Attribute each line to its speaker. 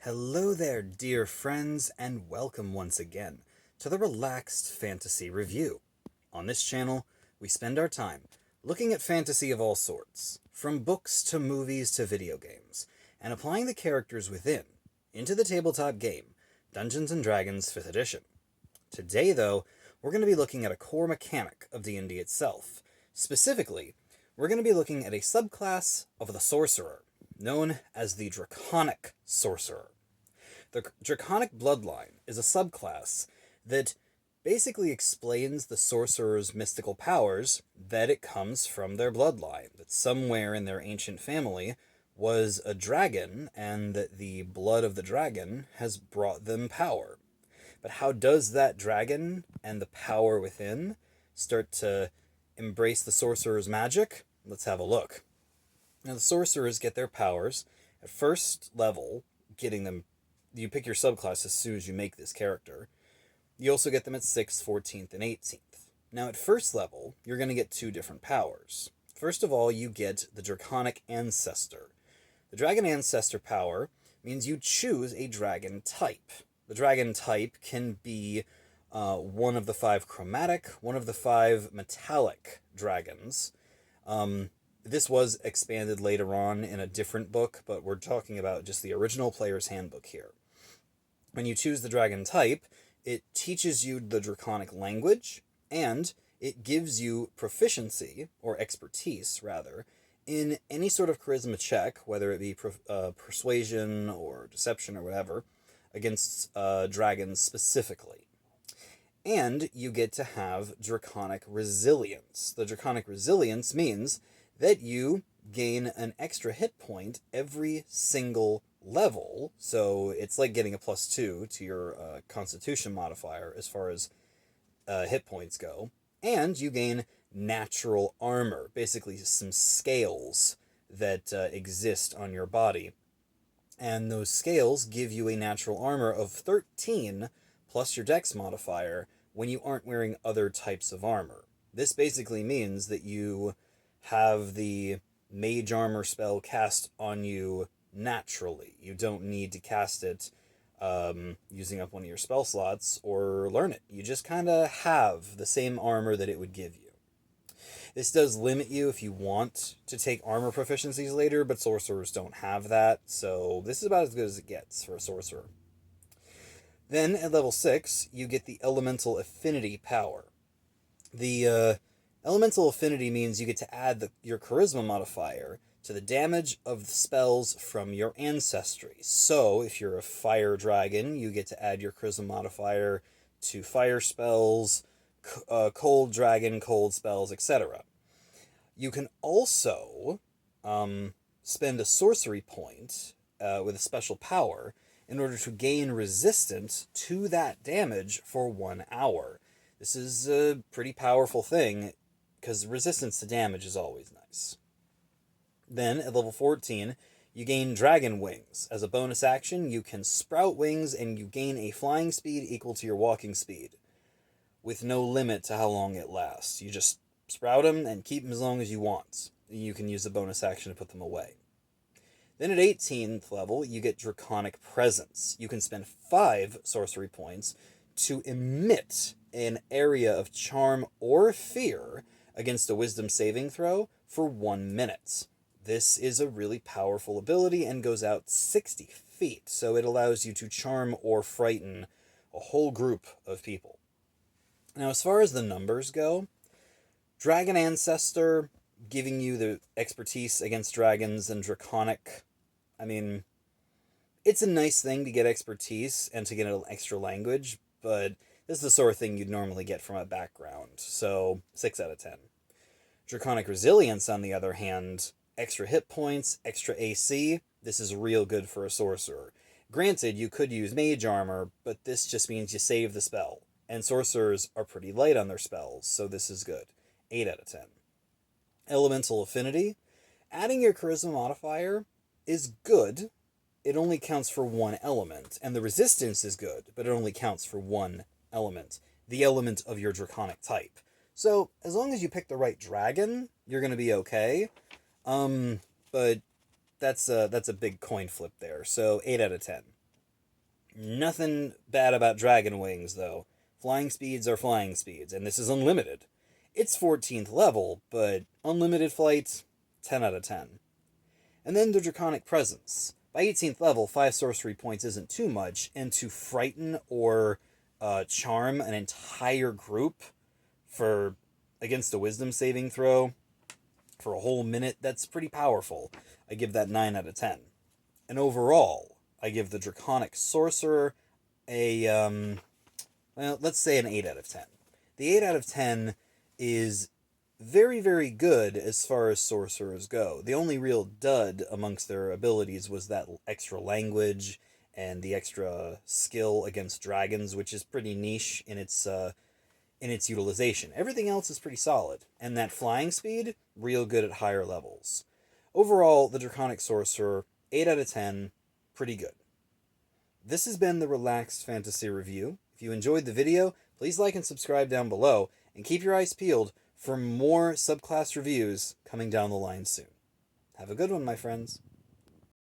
Speaker 1: Hello there, dear friends, and welcome once again to the Relaxed Fantasy Review. On this channel, we spend our time looking at fantasy of all sorts, from books to movies to video games, and applying the characters within into the tabletop game, Dungeons & Dragons 5th Edition. Today, though, we're going to be looking at a core mechanic of D&D itself. Specifically, we're going to be looking at a subclass of the Sorcerer, known as the Draconic Sorcerer. The Draconic Bloodline is a subclass that basically explains the Sorcerer's mystical powers that it comes from their bloodline, that somewhere in their ancient family was a dragon, and that the blood of the dragon has brought them power. But how does that dragon and the power within start to embrace the Sorcerer's magic? Let's have a look. Now, the Sorcerers get their powers at first level, getting them. You pick your subclass as soon as you make this character. You also get them at 6th, 14th, and 18th. Now, at first level, you're going to get two different powers. First of all, you get the Draconic Ancestor. The Dragon Ancestor power means you choose a dragon type. The dragon type can be one of the 5 chromatic, one of the 5 metallic dragons. This was expanded later on in a different book, but we're talking about just the original player's handbook here. When you choose the dragon type, it teaches you the Draconic language, and it gives you proficiency, or expertise, rather, in any sort of charisma check, whether it be persuasion or deception or whatever, against dragons specifically. And you get to have Draconic Resilience. The Draconic Resilience means that you gain an extra hit point every single level, so it's like getting a +2 to your Constitution modifier as far as hit points go, and you gain natural armor, basically some scales that exist on your body, and those scales give you a natural armor of 13 plus your Dex modifier when you aren't wearing other types of armor. This basically means that you have the mage armor spell cast on you naturally. You don't need to cast it using up one of your spell slots or learn it. You just kind of have the same armor that it would give you. This does limit you if you want to take armor proficiencies later, but sorcerers don't have that, so this is about as good as it gets for a sorcerer. Then at level 6, you get the Elemental Affinity power. The Elemental Affinity means you get to add your charisma modifier to the damage of the spells from your ancestry. So, if you're a fire dragon, you get to add your charisma modifier to fire spells, cold dragon, cold spells, etc. You can also spend a sorcery point with a special power in order to gain resistance to that damage for 1 hour. This is a pretty powerful thing, because resistance to damage is always nice. Then, at level 14, you gain Dragon Wings. As a bonus action, you can sprout wings and you gain a flying speed equal to your walking speed, with no limit to how long it lasts. You just sprout them and keep them as long as you want. You can use a bonus action to put them away. Then at 18th level, you get Draconic Presence. You can spend 5 sorcery points to emit an area of charm or fear against a wisdom saving throw for 1 minute. This is a really powerful ability and goes out 60 feet, so it allows you to charm or frighten a whole group of people. Now, as far as the numbers go, Dragon Ancestor, giving you the expertise against dragons and Draconic, I mean, it's a nice thing to get expertise and to get an extra language, but this is the sort of thing you'd normally get from a background, so 6 out of 10. Draconic Resilience, on the other hand, extra hit points, extra AC, this is real good for a sorcerer. Granted, you could use mage armor, but this just means you save the spell, and sorcerers are pretty light on their spells, so this is good. 8 out of 10. Elemental Affinity, adding your charisma modifier is good. It only counts for 1 element, and the resistance is good, but it only counts for 1 element, the element of your Draconic type. So, as long as you pick the right dragon, you're going to be okay. But that's a big coin flip there. So 8 out of 10. Nothing bad about Dragon Wings, though. Flying speeds are flying speeds, and this is unlimited. It's 14th level, but unlimited flight, 10 out of 10. And then the Draconic Presence. By 18th level, 5 sorcery points isn't too much, and to frighten or charm an entire group for against a wisdom saving throw for a whole minute, that's pretty powerful. I give that 9 out of 10. And overall, I give the Draconic Sorcerer a, well, let's say an 8 out of 10. The 8 out of 10 is very, very good as far as sorcerers go. The only real dud amongst their abilities was that extra language and the extra skill against dragons, which is pretty niche in its utilization. Everything else is pretty solid, and that flying speed, real good at higher levels. Overall, the Draconic Sorcerer, 8 out of 10, pretty good. This has been the Relaxed Fantasy Review. If you enjoyed the video, please like and subscribe down below, and keep your eyes peeled for more subclass reviews coming down the line soon. Have a good one, my friends.